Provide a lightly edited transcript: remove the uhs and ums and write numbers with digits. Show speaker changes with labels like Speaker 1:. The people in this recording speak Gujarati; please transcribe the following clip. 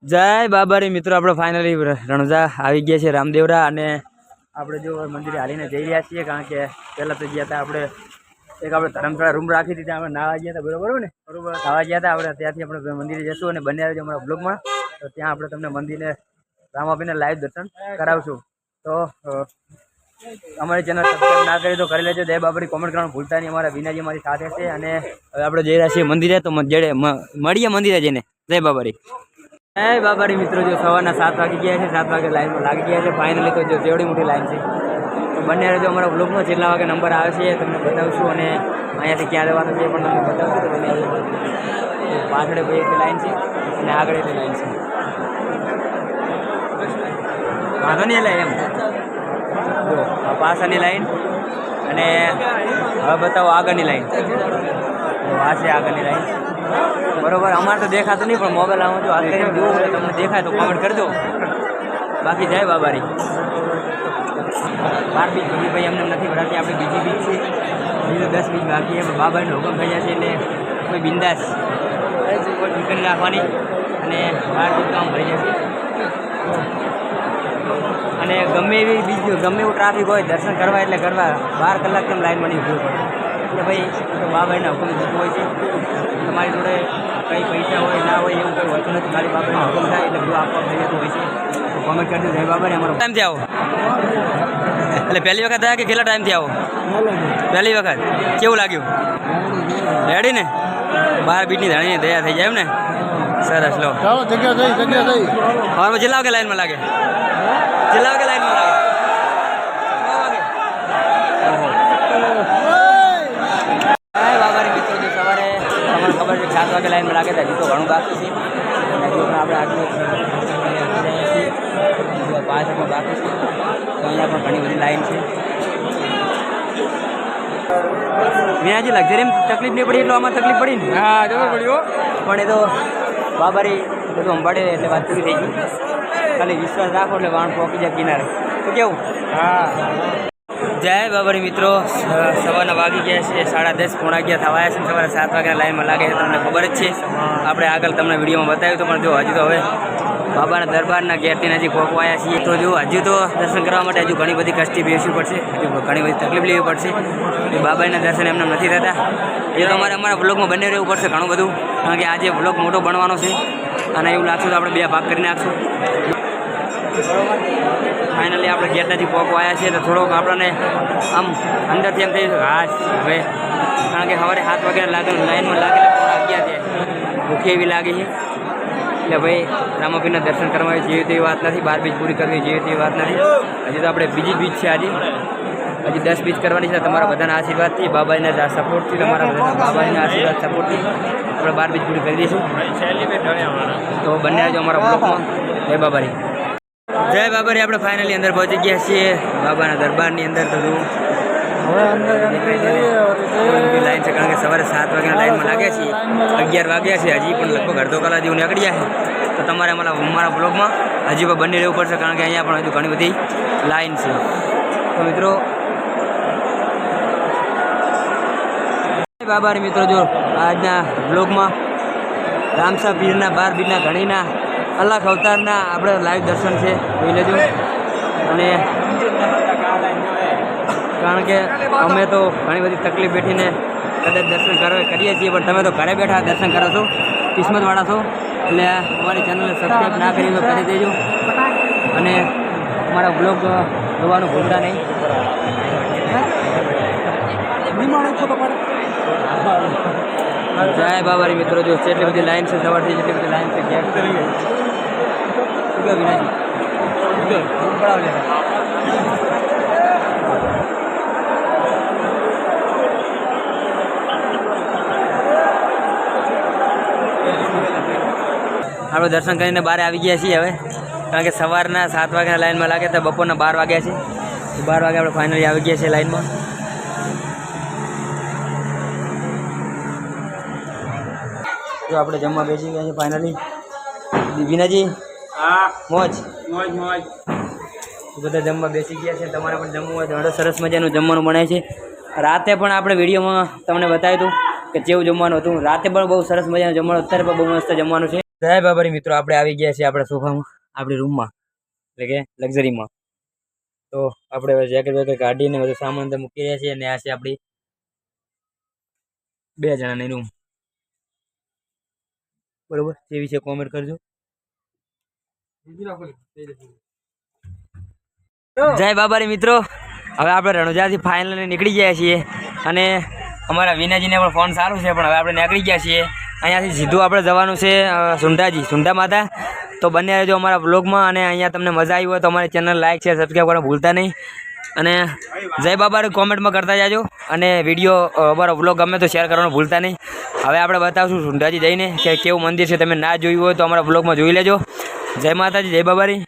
Speaker 1: જય બાબારી મિત્રો, આપણે ફાઇનલી રણજા આવી ગયા છે રામદેવરા, અને આપણે જો મંદિરે હાલીને જઈ રહ્યા છીએ. કારણ કે પહેલાં તો ગયા હતા આપણે ધર્મશાળા રૂમ રાખી હતી, ત્યાં આપણે નાવા ગયા હતા. બરોબર ને, બરોબર નાવા ગયા હતા આપણે. ત્યાંથી આપણે મંદિરે જઈશું અને બંને આવી અમારા બ્લોગમાં. તો ત્યાં આપણે તમને મંદિરને રામ આપીને લાઈવ દર્શન કરાવશું. તો અમારી ચેનલ સબસ્ક્રાઈબ ના કરી તો કરી લેજો. જય બાબારી કોમેન્ટ કરવાનું ભૂલતા નહીં. અમારા વિનાજી મારી સાથે છે અને હવે આપણે જઈ રહ્યા છીએ મંદિરે. તો મળીએ મંદિરે જઈને. જય બાબારી. જય બાબારી મિત્રો, જો સવારના 7 વાગી ગયા છે. 7 વાગે લાઈનમાં લાગી ગયા છે ફાઇનલી. તો જો જેવડી મોટી લાઈન છે. તો બંને જો અમારા બ્લોગમાં જેટલા વાગે નંબર આવે છે તમને બતાવશું, અને અહીંયાથી ક્યાં જવાનું છે પણ તમને બતાવશું. તો બંને પાછળ ભાઈ એક લાઈન છે અને આગળ એક લાઈન છે. વાંધો નહીં એટલે એમ જો આ પાછળની લાઈન અને હવે બતાવો આગળની લાઈન. આ છે આગળની લાઈન. બરોબર, અમારે તો દેખાતું નહીં પણ મોબાઈલ આમાં જો હાથ કરીને જોવું એટલે તમને દેખાય તો કોમેન્ટ કરજો. બાકી જય બાબારી. 12 બીજ ભરી ભાઈ એમને નથી ભરાતી, આપણે બીજી બીજ છે. બીજું 10 બીજ બાકી છે. બાબાનો હુકમ થઈ જશે એટલે કોઈ બિંદાસ કોઈ ઠીકરી રાખવાની અને 12 બીજ કામ ભરી જશે. અને ગમે એવી બીજું ગમે એવું ટ્રાફિક હોય દર્શન કરવા એટલે કરવા 12 કલાક કેમ લાઈનમાં નહીં ઉભું પડે. એટલે ભાઈ બાબાના હુકમ થતું હોય છે. તમારી જોડે કંઈ પૈસા હોય ના હોય એવું કંઈ હોતું નથી. ખાલી બાબાના હુકમ થાય એટલે બધું આપવા થઈ જતું હોય છે. તો કોમેન્ટ કરજો જય બાબાને. અમારો ટાઈમથી આવો એટલે પહેલી વખત થયા કે કેટલા ટાઈમથી આવો? પહેલી વખત. કેવું લાગ્યું? રેડી ને? 12 બીટની ધાણીની દયા થઈ જાય એમ ને? સરસ. લો હવે જેટલા વાગે લાઈનમાં લાગે? જેટલા વાગે લાઈનમાં લાગે? બાબારી મિત્રો, જે સવારે તમને ખબર છે 7 વાગે લાઈનમાં લાગે તો હજુ તો ઘણું બાકી છે. હજુ પણ આપણે આટલું 5 બાકી છે. તો અહીંયા પણ ઘણી બધી લાઈન છે. વિનાજી લક્ઝરી તકલીફ નહીં પડી એટલું આમાં તકલીફ પડી ને? હા જરૂર પડ્યો, પણ એ તો બાબારી બધું સંભાળે એટલે વાત પૂરી થઈ ગઈ. ખાલી વિશ્વાસ રાખો એટલે વાણ પહોંચી જાય કિનારે. તો કેવું? હા. જય બાબારી મિત્રો, સવારના વાગી ગયા છે 10:30 પોણા 11 થવા આવ્યા છે. સવારે 7 વાગ્યા લાઈનમાં લાગે છે, તમને ખબર જ છે. આપણે આગળ તમને વિડીયોમાં બતાવ્યું તો પણ જો હજુ તો હવે બાબાના દરબારના ગેટથી નજીક પહોંચવાયા છીએ. તો જો હજુ તો દર્શન કરવા માટે હજુ ઘણી બધી કષ્ટી બેસવી પડશે, હજુ ઘણી બધી તકલીફ લેવી પડશે. એ બાબાના દર્શન એમને નથી થતા. એ તો અમારા બ્લોગમાં બને રહેવું પડશે ઘણું બધું. કારણ કે આજે બ્લોગ મોટો બનવાનો છે અને એવું લાગશું તો આપણે 2 ભાગ કરી નાખશું. ફાઇનલી આપણે ગેટથી પહોંચવાયા છીએ. તો થોડોક આપણને આમ અંદરથી એમ થઈ હા હવે, કારણ કે સવારે 7 વાગ્યા લાગે લાઈનમાં લાગે ગયા ત્યાં ભૂખી એવી લાગી છે. એટલે ભાઈ રામાપીરના દર્શન કરવા જેવી તેવી વાત નથી. 12 બીજ પૂરી કરવી જેવી તેવી વાત નથી. હજી તો આપણે બીજી બીજ છે આજે. હજી 10 બીજ કરવાની છે. તમારા બધાના આશીર્વાદથી, બાબાજીના સપોર્ટથી, તમારા બધા બાબાજીના આશીર્વાદ સપોર્ટથી આપણે 12 બીજ પૂરી કરી દઈશું. તો બંને આજે અમારા બ્લોકમાં જય બાબારી. જય બાબારી. આપણે ફાઇનલી અંદર પહોંચી ગયા છીએ બાબાના દરબારની અંદર. તો લાઈન છે કારણ કે સવારે 7 વાગ્યાના લાઈનમાં લાગ્યા છીએ. 11 વાગ્યા છે, હજી પણ લગભગ અડધો કલાક જેવું નીકળ્યા છે. તો તમારે અમારા બ્લોગમાં હજી પણ બની રહેવું પડશે કારણ કે અહીંયા પણ હજુ ઘણી બધી લાઈન છે. તો મિત્રો બાબારી મિત્રો, જો આજના બ્લોગમાં રામસા પીરના 12 બીજના ઘણીના અલગ અવતારના આપણે લાઈવ દર્શન છે, જોઈ લેજો. અને કારણ કે અમે તો ઘણી બધી તકલીફ બેઠીને કદાચ દર્શન કરીએ છીએ, પણ તમે તો ઘરે બેઠા દર્શન કરો છો, કિસ્મતવાળા છો. એટલે અમારી ચેનલને સબસ્ક્રાઈબ ના કરી તો કરી દેજો અને અમારા બ્લોગ જોવાનું ભૂલતા નહીં. જય બાબારી મિત્રો, જો જેટલી બધી લાઈન છે સવારથી, જેટલી બધી લાઈન છે ગેટ કરીએ. વિનાજી આપણે દર્શન કરીને બહાર આવી ગયા છીએ હવે. કારણ કે સવારના 7 વાગ્યાના લાઈનમાં લાગે તો બપોરના 12 વાગ્યા છે. 12 વાગે આપણે ફાઇનલી આવી ગયા છીએ લાઈનમાં. જો આપણે જમવા બેસી ગયા છીએ ફાઇનલી. વિનાજી મોજ મોજ મોજ બધા જમવા બેસી ગયા છે. તમારે પણ જમવું હોય તો સરસ મજાનું જમવાનું બને છે. રાતે પણ આપણે વિડીયોમાં તમને બતાવ્યું હતું કે જેવું જમવાનું હતું. રાતે પણ બહુ સરસ મજાનું જમવાનું, અત્યારે પણ બહુ મસ્ત જમવાનું છે. જય બાબારી મિત્રો, આપણે આવી ગયા છીએ આપણા સોફામાં, આપણી રૂમમાં, એટલે કે લક્ઝરીમાં. તો આપણે હવે જેકેટ વેકેટ કાઢીને બધું સામાન તો મૂકી રહ્યા છીએ અને આ છે આપણી 2 જણાની રૂમ. બરોબર, તે વિશે કોમેન્ટ કરજો. જય બાબારી મિત્રો, હવે આપણે રણુજાથી ફાઇનલી નીકળી ગયા છીએ અને અમારા વિનાજીને પણ ફોન સારું છે, પણ હવે આપણે નીકળી ગયા છીએ. અહીંયાથી સીધું આપણે જવાનું છે સુંઢા માતા. તો બને રહેજો અમારા બ્લોગમાં અને અહીંયા તમને મજા આવી હોય તો અમારી ચેનલ લાઈક શેર સબસ્ક્રાઈબ કરવાનું ભૂલતા નહીં. અને જય બાબારી કોમેન્ટમાં કરતા જાજો અને વિડીયો અમારો બ્લોગ ગમે તો શેર કરવાનું ભૂલતા નહીં. હવે આપણે બતાવશું સુંઢાજી જઈને કે કેવું મંદિર છે. તમે ના જોયું હોય તો અમારા બ્લોગમાં જોઈ લેજો. જય માતાજી, જય બાબારી.